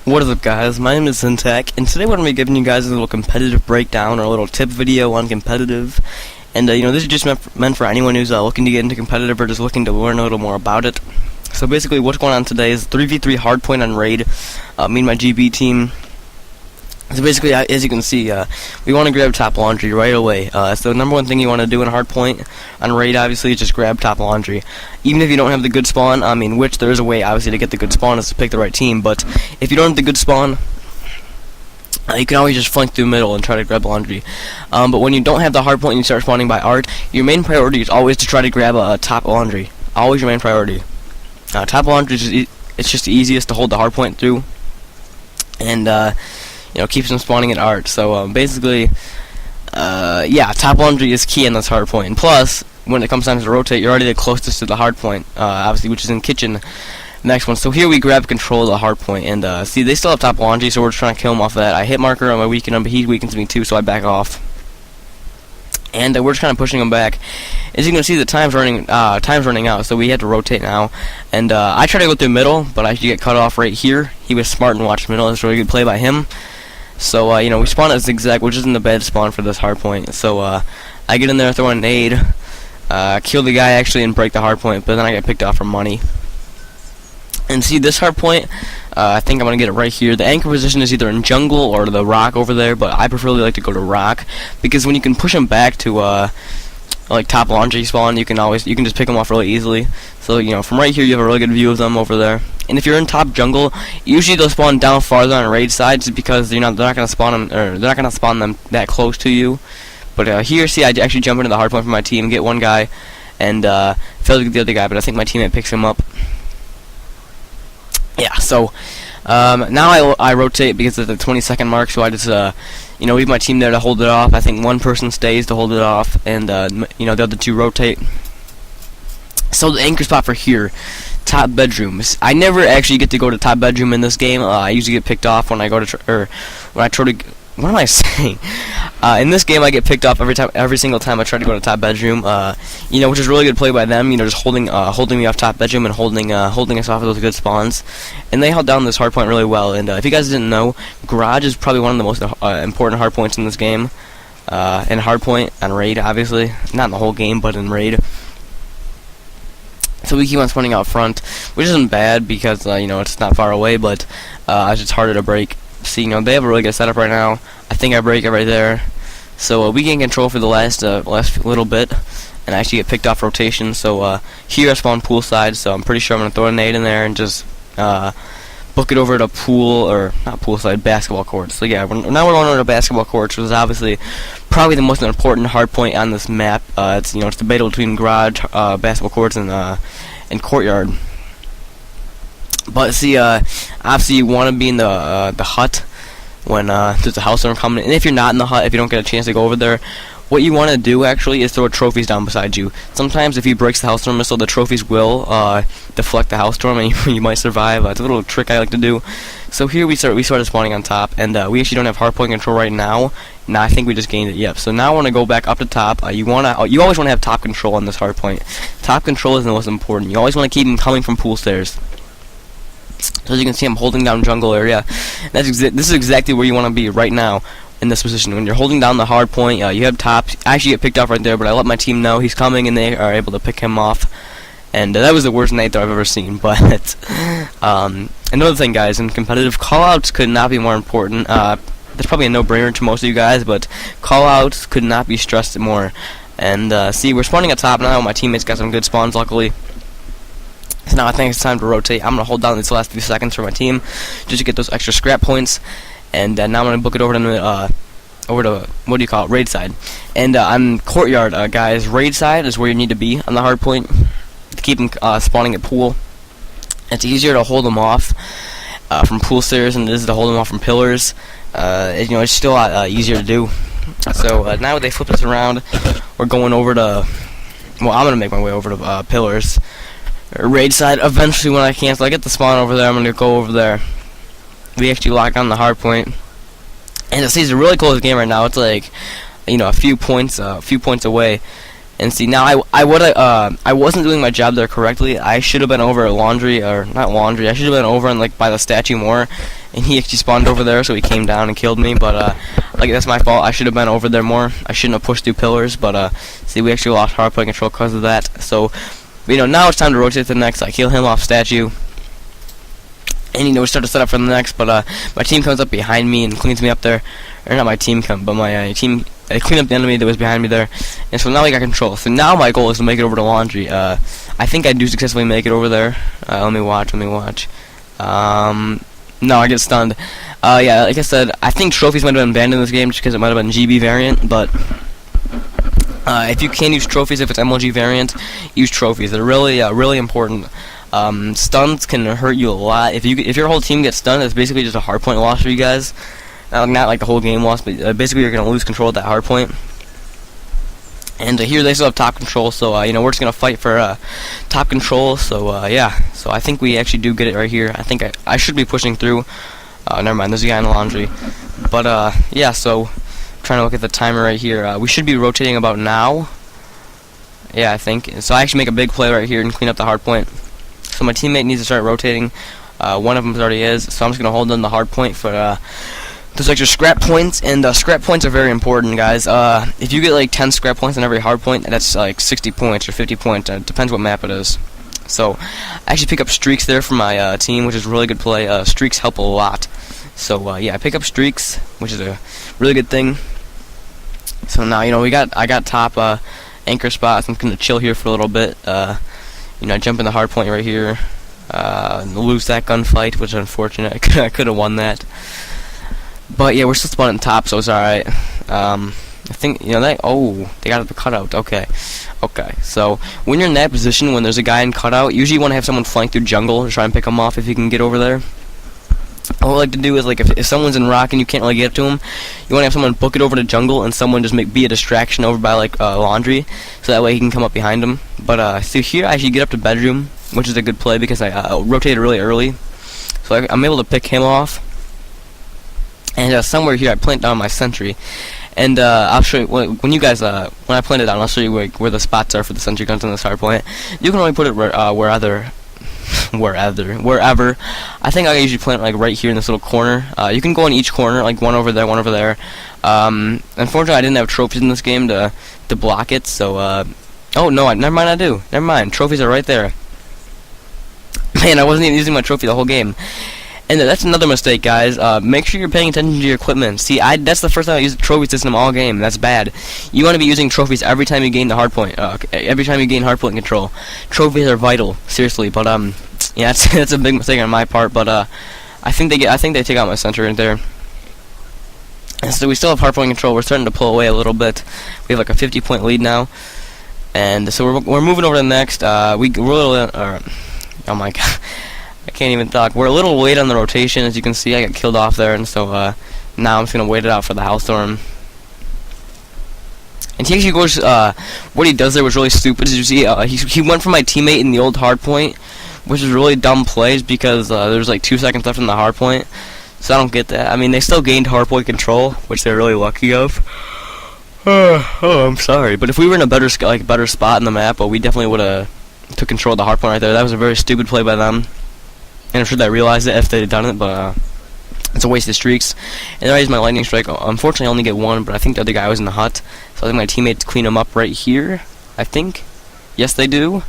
What is up, guys? My name is Zintac, and today we're going to be giving you guys a little competitive breakdown or a little tip video on competitive. And this is just meant for anyone who's looking to get into competitive or just looking to learn a little more about it. So basically, what's going on today is 3v3 hardpoint on raid. Me and my GB team. So basically, as you can see, we want to grab top laundry right away. So the number one thing you want to do in hardpoint on raid, obviously, is just grab top laundry. Even if you don't have the good spawn, which there is a way, obviously, to get the good spawn is to pick the right team. But if you don't have the good spawn, you can always just flank through the middle and try to grab laundry. But when you don't have the hardpoint and you start spawning by art, your main priority is always to try to grab a top laundry. Always your main priority. Top laundry is it's just the easiest to hold the hardpoint through, and keeps them spawning at art. So basically, top laundry is key in this hardpoint. And plus, when it comes time to rotate, you're already the closest to the hardpoint, obviously, which is in kitchen. Next one. So here we grab control of the hardpoint, and see, they still have top laundry, so we're just trying to kill them off of that. I hit marker on my weaken him, but he weakens me too, so I back off. And we're just kind of pushing him back. As you can see, the time's running out, so we have to rotate now. And I try to go through middle, but I actually get cut off right here. He was smart and watched middle. That's a really good play by him. So we spawn at zigzag, which isn't a bad spawn for this hardpoint. So I get in there, throw a nade, kill the guy actually, and break the hardpoint. But then I get picked off for money. And see, this hardpoint, I think I'm gonna get it right here. The anchor position is either in jungle or the rock over there, but I preferably like to go to rock because when you can push them back to like top laundry spawn, you can just pick them off really easily. So from right here you have a really good view of them over there. And if you're in top jungle, usually they'll spawn down farther on raid sides because they're not gonna spawn them, or they're not gonna spawn them that close to you. But here, see, I actually jump into the hardpoint for my team, get one guy, and fail to get the other guy. But I think my teammate picks him up. Yeah, so now I rotate because of the 20-second mark, so I just leave my team there to hold it off. I think one person stays to hold it off, and the other two rotate. So the anchor spot for here, top bedrooms. I never actually get to go to top bedroom in this game. I usually get picked off when I go to when I try to. What am I saying? In this game, I get picked off every single time I try to go to top bedroom. Which is really good play by them. Just holding me off top bedroom and holding us off of those good spawns. And they held down this hardpoint really well. And if you guys didn't know, garage is probably one of the most important hardpoints in this game. And hardpoint on raid, obviously, not in the whole game, but in raid. So we keep on spawning out front, which isn't bad because it's not far away, but it's just harder to break. See, they have a really good setup right now. I think I break it right there. So we gain control for the last little bit, and I actually get picked off rotation. So here I spawn poolside, so I'm pretty sure I'm gonna throw a nade in there and just book it over to pool, or not poolside, basketball courts. So yeah, now we're going over to basketball courts, which is obviously probably the most important hardpoint on this map. It's it's debatable between garage, basketball courts, and courtyard. But see, obviously you want to be in the hut when there's a house storm coming. And if you're not in the hut, if you don't get a chance to go over there, what you want to do actually is throw trophies down beside you. Sometimes if he breaks the house storm missile, the trophies will deflect the house storm, and you might survive. It's a little trick I like to do. So here we started spawning on top, and we actually don't have hardpoint control right now. Now I think we just gained it. Yep. So now I want to go back up to top. You always want to have top control on this hardpoint. Top control is the most important. You always want to keep them coming from pool stairs. So as you can see, I'm holding down jungle area. This is exactly where you want to be right now in this position. When you're holding down the hard point, you have top. I actually get picked off right there, but I let my team know he's coming, and they are able to pick him off. And that was the worst nade throw I've ever seen. But another thing, guys, in competitive, callouts could not be more important. That's probably a no-brainer to most of you guys, but callouts could not be stressed more. And see, we're spawning at top now. My teammates got some good spawns, luckily. So now I think it's time to rotate. I'm going to hold down these last few seconds for my team just to get those extra scrap points. And now I'm going to book it over to what do you call it, raid side. And on courtyard, guys, raid side is where you need to be on the hard point to keep them spawning at pool. It's easier to hold them off from pool stairs than it is to hold them off from pillars. It's still a lot easier to do. So now they flip this around, we're going over to, well, I'm going to make my way over to pillars. Raid side eventually when I can. So I get the spawn over there, I'm gonna go over there. We actually lock on the hard point, and it's a really close game right now. It's like a few points away, And see, now I wasn't doing my job there correctly. I should have been over at laundry, or not laundry. I should have been over and like by the statue more. And he actually spawned over there, so he came down and killed me. But like that's my fault. I should have been over there more. I shouldn't have pushed through pillars. But see, we actually lost hardpoint control because of that. So now it's time to rotate to the next. I kill him off statue. And we start to set up for the next, but my team comes up behind me and cleans me up there. Or not my team but my team cleaned up the enemy that was behind me there. And so now we got control. So now my goal is to make it over to laundry. I think I do successfully make it over there. Let me watch. No, I get stunned. Yeah, like I said, I think trophies might have been banned in this game just because it might have been GB variant, but if you can use trophies, if it's MLG variant, use trophies. They're really important. Stuns can hurt you a lot. If your whole team gets stunned, it's basically just a hardpoint loss for you guys. Not like the whole game loss, but basically you're gonna lose control of that hardpoint. And here they still have top control, so we're just gonna fight for top control. So yeah, so I think we actually do get it right here. I think I should be pushing through. Never mind, there's a guy in the laundry. But yeah, so trying to look at the timer right here. We should be rotating about now. Yeah, I think. So I actually make a big play right here and clean up the hardpoint. So my teammate needs to start rotating. One of them already is, so I'm just gonna hold on the hard point for those extra scrap points. And scrap points are very important, guys. If you get like 10 scrap points on every hard point, that's like 60 points or 50 points. Depends what map it is. So I actually pick up streaks there for my team, which is a really good play. Streaks help a lot. So yeah, I pick up streaks, which is a really good thing. So now I got top anchor spots. I'm gonna chill here for a little bit. I jump in the hard point right here. Lose that gunfight, which is unfortunate. I could have won that. But yeah, we're still spawning top, so it's alright. I think that. Oh, they got the cutout. Okay. So when you're in that position, when there's a guy in cutout, usually you want to have someone flank through jungle to try and pick him off if you can get over there. What I like to do is, like, if someone's in rock and you can't really get to him, you want to have someone book it over to jungle and someone just be a distraction over by, like, laundry, so that way he can come up behind him. But, so here I actually get up to bedroom, which is a good play because I rotated really early. So I'm able to pick him off. And somewhere here I plant down my sentry. And I'll show you, when I plant it down, I'll show you where the spots are for the sentry guns on this hard point. You can only put it wherever. I think I usually plant like right here in this little corner. You can go in each corner, like one over there, one over there. Unfortunately, I didn't have trophies in this game to block it, so oh no, never mind, I do. Never mind, trophies are right there. Man, I wasn't even using my trophy the whole game. And that's another mistake, guys. Make sure you're paying attention to your equipment. See, that's the first time I used the trophy system all game. That's bad. You want to be using trophies every time you gain the hardpoint. Every time you gain hardpoint control. Trophies are vital, seriously. But yeah, that's a big mistake on my part. But I think they take out my center right there. And so we still have hardpoint control. We're starting to pull away a little bit. We have like a 50-point lead now. And so we're moving over to the next. We're a little. Oh my god. I can't even talk. We're a little late on the rotation, as you can see. I got killed off there, and so now I'm just gonna wait it out for the Hellstorm. And he actually goes. What he does there was really stupid. As you see, he went for my teammate in the old hardpoint, which is really dumb plays because there's like 2 seconds left in the hardpoint. So I don't get that. I mean, they still gained hardpoint control, which they're really lucky of. Oh, I'm sorry, but if we were in a better spot in the map, we definitely would have took control of the hardpoint right there. That was a very stupid play by them. And I'm sure they realized it if they had done it, but it's a waste of streaks. And then I used my lightning strike. Unfortunately, I only get one, but I think the other guy was in the hut. So I think my teammates clean him up right here, I think. Yes, they do.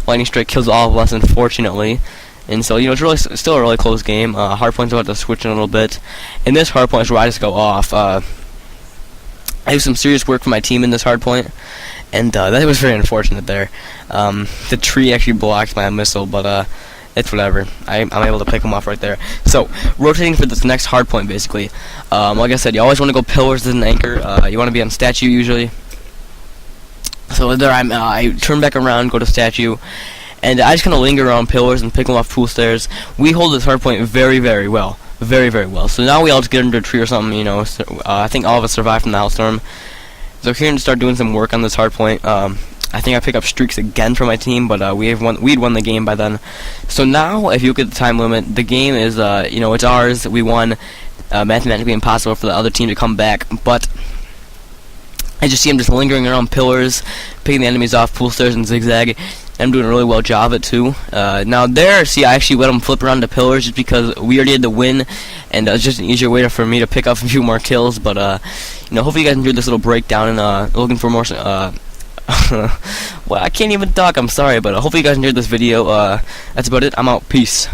Lightning strike kills all of us, unfortunately. And so, it's really still a really close game. Hardpoint's about to switch in a little bit. And this hardpoint is where I just go off. I do some serious work for my team in this hardpoint. And that was very unfortunate there. The tree actually blocked my missile, but it's whatever. I'm able to pick them off right there. So, rotating for this next hard point, basically. Like I said, you always want to go pillars as an anchor. You want to be on statue, usually. So there I turn back around, go to statue, and I just kind of linger around pillars and pick them off pool stairs. We hold this hard point very, very well. Very, very well. So now we all just get under a tree or something, So, I think all of us survived from the Hellstorm. So here and start doing some work on this hard point. I think I pick up streaks again for my team, but we'd won the game by then. So now, if you look at the time limit, the game is, it's ours. We won. Mathematically impossible for the other team to come back. But As you see, I'm just lingering around pillars, picking the enemies off pool stairs and zigzag. I'm doing a really well job at it too. Now there, see, I actually let them flip around the pillars just because we already had the win, and it's just an easier way for me to pick up a few more kills. But you know, hopefully you guys enjoyed this little breakdown, and looking for more. Well, I can't even talk. I'm sorry, but hopefully you guys enjoyed this video. That's about it. I'm out. Peace.